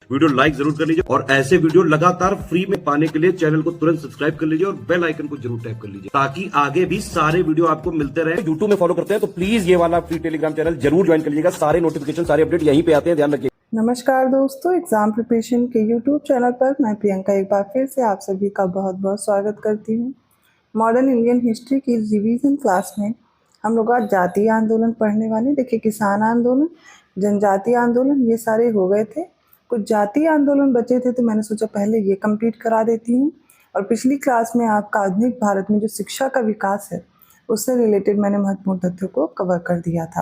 Video like जरूर कर लीजिए और ऐसे वीडियो लगातार फ्री में पाने के लिए चैनल को तुरंत सब्सक्राइब कर लीजिए और बेल आइकन को जरूर टैप कर लीजिए ताकि आगे भी सारे वीडियो आपको मिलते रहे। यूट्यूब में फॉलो करते हैं तो प्लीज ये वाला फ्री टेलीग्राम चैनल जरूर ज्वाइन कर लीजिएगा। सारे नोटिफिकेशन सारे अपडेट यहीं पे आते हैं, ध्यान रखिए। नमस्कार दोस्तों, एग्जाम प्रिपरेशन के यूट्यूब चैनल पर मैं प्रियंका एक बार फिर से आप सभी का बहुत बहुत स्वागत करती हूँ। मॉडर्न इंडियन हिस्ट्री की रिवीजन क्लास में हम लोग आज जातीय आंदोलन पढ़ने वाले। देखिए, किसान आंदोलन, जनजातीय आंदोलन ये सारे हो गए थे। कुछ जातीय आंदोलन बचे थे तो मैंने सोचा पहले ये कंप्लीट करा देती हूँ। और पिछली क्लास में आपका आधुनिक भारत में जो शिक्षा का विकास है उससे रिलेटेड मैंने महत्वपूर्ण तथ्यों को कवर कर दिया था।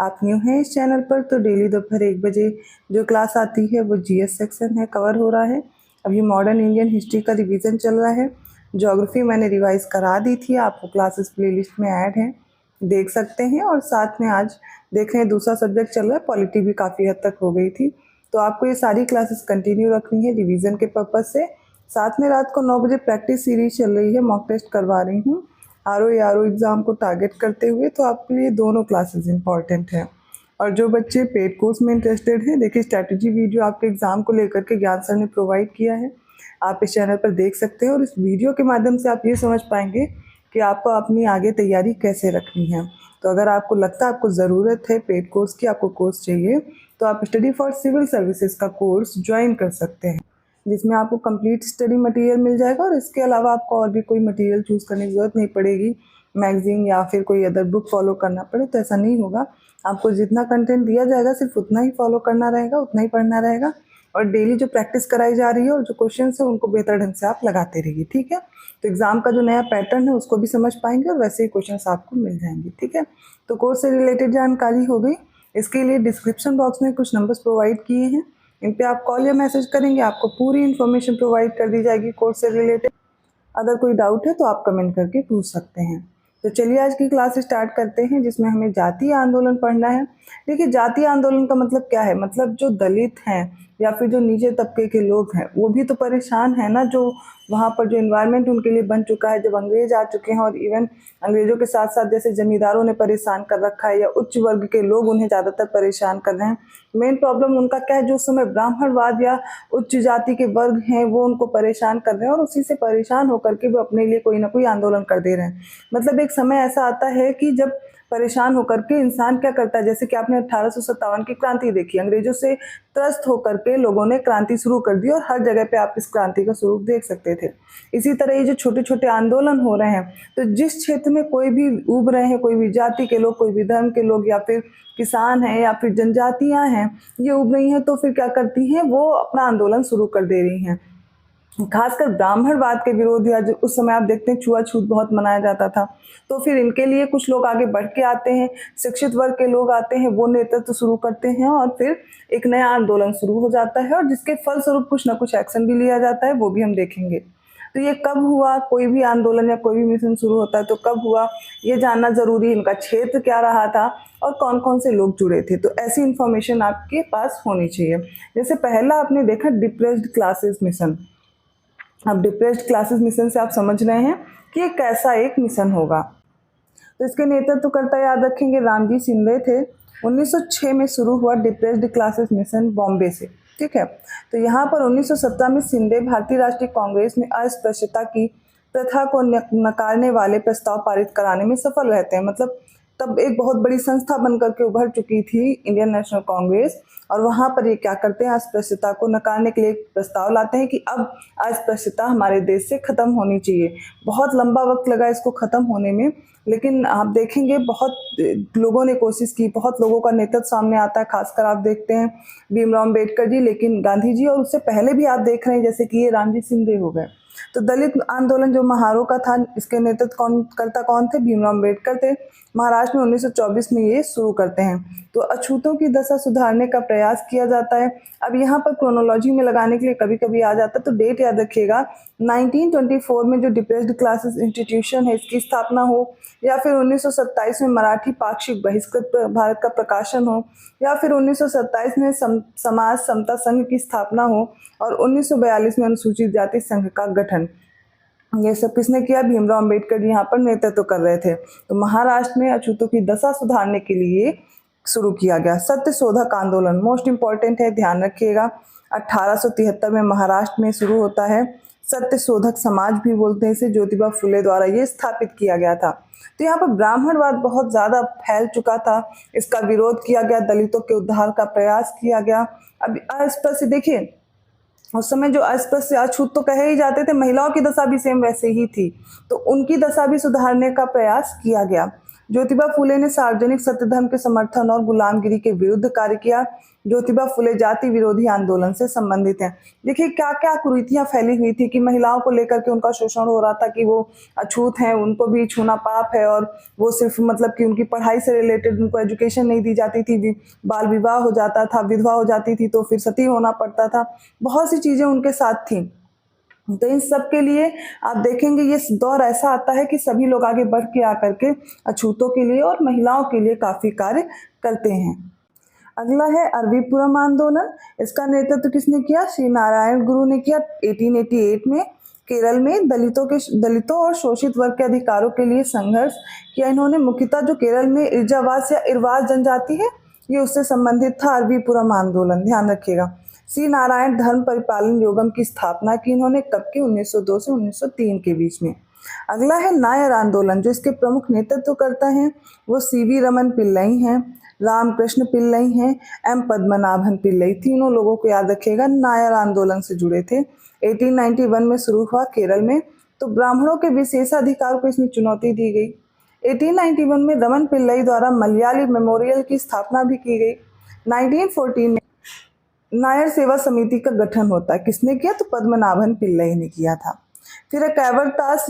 आप न्यू हैं इस चैनल पर तो डेली दोपहर 1 बजे जो क्लास आती है वो जीएस सेक्शन है, कवर हो रहा है। अभी मॉडर्न इंडियन हिस्ट्री का रिवीजन चल रहा है। ज्योग्राफी मैंने रिवाइज करा दी थी, आपको क्लासेस प्लेलिस्ट में ऐड है, देख सकते हैं। और साथ में आज देख रहे हैं दूसरा सब्जेक्ट चल रहा है, पॉलिटी भी काफ़ी हद तक हो गई थी, तो आपको ये सारी क्लासेस कंटिन्यू रखनी है रिवीजन के पर्पज़ से। साथ में रात को 9 बजे प्रैक्टिस सीरीज चल रही है, मॉक टेस्ट करवा रही हूँ आरओ एग्ज़ाम को टारगेट करते हुए, तो आपके लिए दोनों क्लासेस इंपॉर्टेंट हैं। और जो बच्चे पेड कोर्स में इंटरेस्टेड हैं, देखिए स्ट्रैटेजी वीडियो आपके एग्ज़ाम को लेकर के ज्ञान सर ने प्रोवाइड किया है, आप इस चैनल पर देख सकते हैं। और इस वीडियो के माध्यम से आप ये समझ पाएंगे कि आपको अपनी आगे तैयारी कैसे रखनी है। तो अगर आपको लगता है आपको ज़रूरत है पेड कोर्स की, आपको कोर्स चाहिए, तो आप स्टडी फॉर सिविल सर्विसेज का कोर्स ज्वाइन कर सकते हैं, जिसमें आपको कंप्लीट स्टडी मटेरियल मिल जाएगा। और इसके अलावा आपको और भी कोई मटेरियल चूज़ करने की ज़रूरत नहीं पड़ेगी, मैगजीन या फिर कोई अदर बुक फॉलो करना पड़े तो ऐसा नहीं होगा। आपको जितना कंटेंट दिया जाएगा सिर्फ उतना ही फॉलो करना रहेगा, उतना ही पढ़ना रहेगा। और डेली जो प्रैक्टिस कराई जा रही है और जो क्वेश्चन है उनको बेहतर ढंग से आप लगाते रहिए, ठीक है। तो एग्ज़ाम का जो नया पैटर्न है उसको भी समझ पाएंगे और वैसे ही क्वेश्चन आपको मिल जाएंगे, ठीक है। तो कोर्स से रिलेटेड जानकारी हो गई। इसके लिए डिस्क्रिप्शन बॉक्स में कुछ नंबर्स प्रोवाइड किए हैं, इन पे आप कॉल या मैसेज करेंगे, आपको पूरी इन्फॉर्मेशन प्रोवाइड कर दी जाएगी कोर्स से रिलेटेड। अगर कोई डाउट है तो आप कमेंट करके पूछ सकते हैं। तो चलिए आज की क्लास स्टार्ट करते हैं, जिसमें हमें जातीय आंदोलन पढ़ना है। देखिए, जातीय आंदोलन का मतलब क्या है, मतलब जो दलित हैं या फिर जो नीचे तबके के लोग हैं वो भी तो परेशान है ना, जो वहाँ पर जो इन्वायरमेंट उनके लिए बन चुका है, जब अंग्रेज आ चुके हैं और इवन अंग्रेजों के साथ साथ जैसे जमींदारों ने परेशान कर रखा है या उच्च वर्ग के लोग उन्हें ज़्यादातर परेशान कर रहे हैं। मेन प्रॉब्लम उनका क्या है, जो उस समय ब्राह्मणवाद या उच्च जाति के वर्ग हैं वो उनको परेशान कर रहे हैं और उसी से परेशान होकर के वो अपने लिए कोई ना कोई आंदोलन कर दे रहे हैं। मतलब एक समय ऐसा आता है कि जब परेशान होकर के इंसान क्या करता है, जैसे कि आपने 1857 की क्रांति देखी, अंग्रेजों से त्रस्त होकर के लोगों ने क्रांति शुरू कर दी और हर जगह पे आप इस क्रांति का स्वरूप देख सकते थे। इसी तरह ये जो छोटे छोटे आंदोलन हो रहे हैं, तो जिस क्षेत्र में कोई भी उभ रहे हैं, कोई भी जाति के लोग, कोई भी धर्म के लोग या फिर किसान हैं या फिर जनजातियां हैं, ये उभ रही हैं, तो फिर क्या करती हैं, वो अपना आंदोलन शुरू कर दे रही हैं। खासकर ब्राह्मणवाद के विरोध, या जो उस समय आप देखते हैं छुआछूत बहुत मनाया जाता था, तो फिर इनके लिए कुछ लोग आगे बढ़ के आते हैं, शिक्षित वर्ग के लोग आते हैं, वो नेतृत्व शुरू करते हैं और फिर एक नया आंदोलन शुरू हो जाता है और जिसके फलस्वरूप कुछ ना कुछ एक्शन भी लिया जाता है, वो भी हम देखेंगे। तो ये कब हुआ, कोई भी आंदोलन या कोई भी मिशन शुरू होता है तो कब हुआ, ये जानना जरूरी है, इनका क्षेत्र क्या रहा था और कौन कौन से लोग जुड़े थे, तो ऐसी इंफॉर्मेशन आपके पास होनी चाहिए। जैसे पहला आपने देखा डिप्रेस्ड क्लासेस मिशन। अब डिप्रेस्ड क्लासेस मिशन से आप समझ रहे हैं कि ये कैसा एक मिशन होगा। तो इसके नेतृत्वकर्ता याद रखेंगे रामजी शिंदे थे। 1906 में शुरू हुआ डिप्रेस्ड क्लासेस मिशन बॉम्बे से, ठीक है। तो यहाँ पर 1917 में शिंदे भारतीय राष्ट्रीय कांग्रेस में अस्पृश्यता की प्रथा को नकारने वाले प्रस्ताव पारित कराने में सफल रहते हैं। मतलब तब एक बहुत बड़ी संस्था बनकर के उभर चुकी थी इंडियन नेशनल कांग्रेस, और वहाँ पर ये क्या करते हैं, अस्पृश्यता को नकारने के लिए एक प्रस्ताव लाते हैं कि अब अस्पृश्यता हमारे देश से ख़त्म होनी चाहिए। बहुत लंबा वक्त लगा इसको ख़त्म होने में, लेकिन आप देखेंगे बहुत लोगों ने कोशिश की, बहुत लोगों का नेतृत्व सामने आता है। खासकर आप देखते हैं भीमराव अम्बेडकर जी, लेकिन गांधी जी, और उससे पहले भी आप देख रहे हैं जैसे कि ये रामजी शिंदे हो गए। तो दलित आंदोलन जो महारों का था, इसके नेतृत्व कौन थे, भीमराव अम्बेडकर थे। महाराष्ट्र में 1924 में ये शुरू करते हैं। तो अछूतों की दशा सुधारने का प्रयास किया जाता है। अब यहाँ पर क्रोनोलॉजी में लगाने के लिए कभी कभी आ जाता है, तो डेट याद रखिएगा। 1924 में जो डिप्रेस्ड क्लासेस इंस्टीट्यूशन है इसकी स्थापना हो, या फिर 1927 में मराठी पाक्षिक बहिष्कृत भारत का प्रकाशन हो, या फिर 1927 में समाज समता संघ की स्थापना हो, और 1942 में अनुसूचित जाति संघ का गठन। ये सब किसने किया, भीमराव अम्बेडकर जी यहाँ पर नेतृत्व कर रहे थे। तो महाराष्ट्र में अछूतों की दशा सुधारने के लिए शुरू किया गया सत्यशोधक आंदोलन, मोस्ट इंपॉर्टेंट है, ध्यान रखिएगा। 1873 में महाराष्ट्र में शुरू होता है। सत्य शोधक समाज भी बोलते हैं इसे, ज्योतिबा फुले द्वारा ये स्थापित किया गया था। तो यहाँ पर ब्राह्मणवाद बहुत ज़्यादा फैल चुका था, इसका विरोध किया गया, दलितों के उद्धार का प्रयास किया गया। अब अस्पृश्य देखिए, उस समय जो अस्पृश्य अछूत तो कहे ही जाते थे, महिलाओं की दशा भी सेम वैसे ही थी, तो उनकी दशा भी सुधारने का प्रयास किया गया। ज्योतिबा फुले ने सार्वजनिक सत्य धर्म के समर्थन और गुलामगिरी के विरुद्ध कार्य किया। ज्योतिबा फुले जाति विरोधी आंदोलन से संबंधित हैं। देखिए क्या क्या कुरीतियां फैली हुई थी कि महिलाओं को लेकर के उनका शोषण हो रहा था, कि वो अछूत हैं, उनको भी छूना पाप है, और वो सिर्फ मतलब कि उनकी पढ़ाई से रिलेटेड उनको एजुकेशन नहीं दी जाती थी, बाल विवाह हो जाता था, विधवा हो जाती थी तो फिर सती होना पड़ता था, बहुत सी चीजें उनके साथ थी। तो इन सब के लिए आप देखेंगे ये दौर ऐसा आता है कि सभी लोग आगे बढ़ के आकर के अछूतों के लिए और महिलाओं के लिए काफी कार्य करते हैं। अगला है अरविपुरम आंदोलन। इसका नेतृत्व किसने किया? श्री नारायण गुरु ने किया। 1888 में केरल में दलितों और शोषित वर्ग के अधिकारों के लिए संघर्ष किया इन्होंने। मुख्यतः जो केरल में इरजावास या इरवास जनजाति है, ये उससे संबंधित था अरविपुरम आंदोलन, ध्यान रखिएगा। श्री नारायण धर्म परिपालन योगम की स्थापना की इन्होंने, कब की? 1902 से 1903 के बीच में। अगला है नायर आंदोलन। जो इसके प्रमुख नेतृत्व करता है वो सीवी रमन पिल्लई हैं, रामकृष्ण पिल्लई हैं, एम पद्मनाभन पिल्लई। तीनों लोगों को याद रखिएगा, नायर आंदोलन से जुड़े थे। 1891 में शुरू हुआ केरल में, तो ब्राह्मणों के विशेषाधिकार को इसमें चुनौती दी गई। 1891 में रमन पिल्लई द्वारा मलयाली मेमोरियल की स्थापना भी की गई। 1914 में नायर सेवा समिति का गठन होता है। किसने किया? तो पद्मनाभन पिल्लई ने किया था। फिर कैवरतास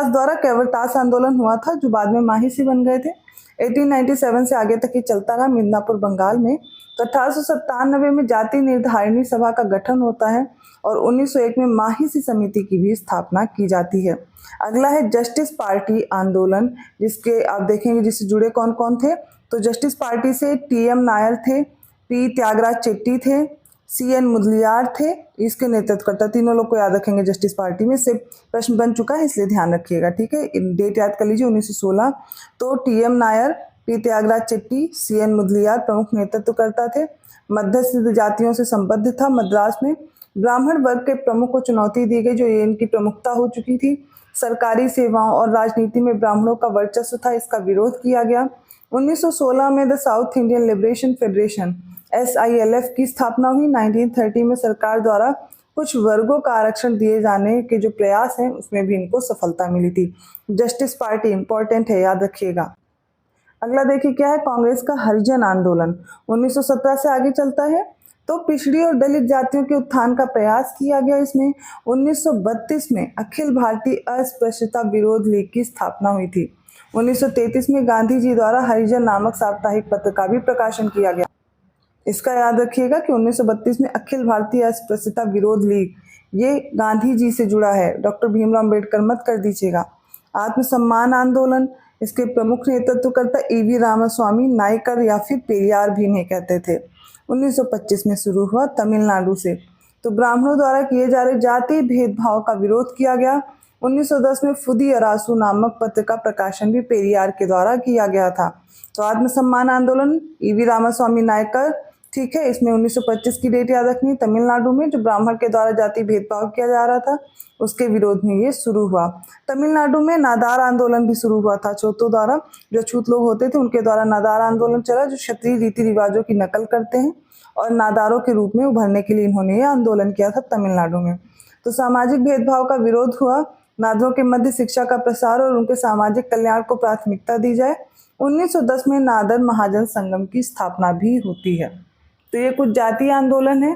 द्वारा कैवरतास आंदोलन हुआ था, जो बाद में माहिसी बन गए थे। 1897 से आगे तक ये चलता रहा मिदनापुर बंगाल में। तो 1897 में जाति निर्धारिणी सभा का गठन होता है और 1901 में माहिसी समिति की भी स्थापना की जाती है। अगला है जस्टिस पार्टी आंदोलन, जिसके आप देखेंगे जिससे जुड़े कौन कौन थे। तो जस्टिस पार्टी से टीएम नायर थे, पी त्यागराज चेट्टी थे, सीएन मुदलियार थे, इसके नेतृत्व करता। तीनों लोग को याद रखेंगे जस्टिस पार्टी में, से प्रश्न बन चुका है इसलिए ध्यान रखिएगा, ठीक है। डेट याद कर लीजिए 1916। तो TM Nair, P Tyagaraja Chetty, CN Mudaliar प्रमुख नेतृत्व करता थे। मध्यस्थ जातियों से संबद्ध था। मद्रास में ब्राह्मण वर्ग के प्रमुख को चुनौती दी गई, जो ये इनकी प्रमुखता हो चुकी थी। सरकारी सेवाओं और राजनीति में ब्राह्मणों का वर्चस्व था, इसका विरोध किया गया। 1916 में the south Indian liberation federation SILF की स्थापना हुई। 1930 में सरकार द्वारा कुछ वर्गों का आरक्षण दिए जाने के जो प्रयास हैं उसमें भी इनको सफलता मिली थी। जस्टिस पार्टी इंपॉर्टेंट है, याद रखिएगा। अगला देखिए क्या है, कांग्रेस का हरिजन आंदोलन 1917 से आगे चलता है। तो पिछड़ी और दलित जातियों के उत्थान का प्रयास किया गया इसमें। 1932 में अखिल भारतीय अस्पृश्यता विरोध लीग की स्थापना हुई थी। 1933 में गांधी जी द्वारा हरिजन नामक साप्ताहिक पत्र का भी प्रकाशन किया गया। इसका याद रखिएगा कि 1932 में अखिल भारतीय अस्पृश्यता विरोध लीग, ये गांधी जी से जुड़ा है, डॉक्टर भीमराव अम्बेडकर मत कर दीजिएगा। आत्मसम्मान आंदोलन, इसके प्रमुख नेतृत्वकर्ता EV रामास्वामी नायकर या फिर पेरियार भी इन्हें कहते थे। 1925 में शुरू हुआ तमिलनाडु से। तो ब्राह्मणों द्वारा किए जा रहे जाति भेदभाव का विरोध किया गया। 1910 में फुदी अरासू नामक पत्र का प्रकाशन भी पेरियार के द्वारा किया गया था। तो आत्मसम्मान आंदोलन EV रामास्वामी नायकर, ठीक है। इसमें 1925 की डेट याद रखनी। तमिलनाडु में जो ब्राह्मण के द्वारा जाति भेदभाव किया जा रहा था उसके विरोध में ये शुरू हुआ। तमिलनाडु में नादार आंदोलन भी शुरू हुआ था। छूतों द्वारा, जो छूत लोग होते थे उनके द्वारा नादार आंदोलन चला, जो क्षत्रिय रीति रिवाजों की नकल करते हैं और नादारों के रूप में उभरने के लिए इन्होंने ये आंदोलन किया था तमिलनाडु में। तो सामाजिक भेदभाव का विरोध हुआ। नादरों के मध्य शिक्षा का प्रसार और उनके सामाजिक कल्याण को प्राथमिकता दी जाए। 1910 में नादर महाजन संगम की स्थापना भी होती है। तो ये कुछ जातीय आंदोलन है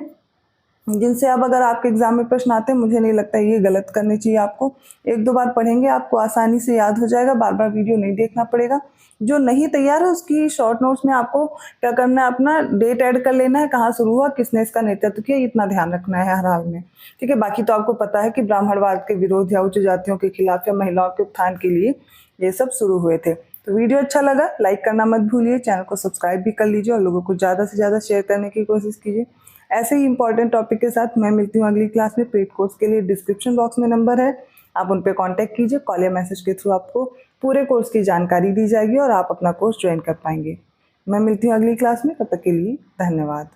जिनसे अब अगर आपके एग्जाम में प्रश्न आते हैं, मुझे नहीं लगता ये गलत करने चाहिए आपको। एक दो बार पढ़ेंगे आपको आसानी से याद हो जाएगा, बार बार वीडियो नहीं देखना पड़ेगा। जो नहीं तैयार है उसकी शॉर्ट नोट्स में आपको क्या करना है, अपना डेट ऐड कर लेना है, कहाँ शुरू हुआ, किसने इसका नेतृत्व किया, इतना ध्यान रखना है हर हाल में, ठीक है। बाकी तो आपको पता है कि ब्राह्मणवाद के विरोध या उच्च जातियों के खिलाफ या महिलाओं के उत्थान के लिए ये सब शुरू हुए थे। तो वीडियो अच्छा लगा लाइक करना मत भूलिए, चैनल को सब्सक्राइब भी कर लीजिए और लोगों को ज़्यादा से ज़्यादा शेयर करने की कोशिश कीजिए। ऐसे ही इंपॉर्टेंट टॉपिक के साथ मैं मिलती हूँ अगली क्लास में। पेड कोर्स के लिए डिस्क्रिप्शन बॉक्स में नंबर है, आप उन पर कॉन्टैक्ट कीजिए। कॉल या मैसेज के थ्रू आपको पूरे कोर्स की जानकारी दी जाएगी और आप अपना कोर्स ज्वाइन कर पाएंगे। मैं मिलती हूँ अगली क्लास में, तब तक के लिए धन्यवाद।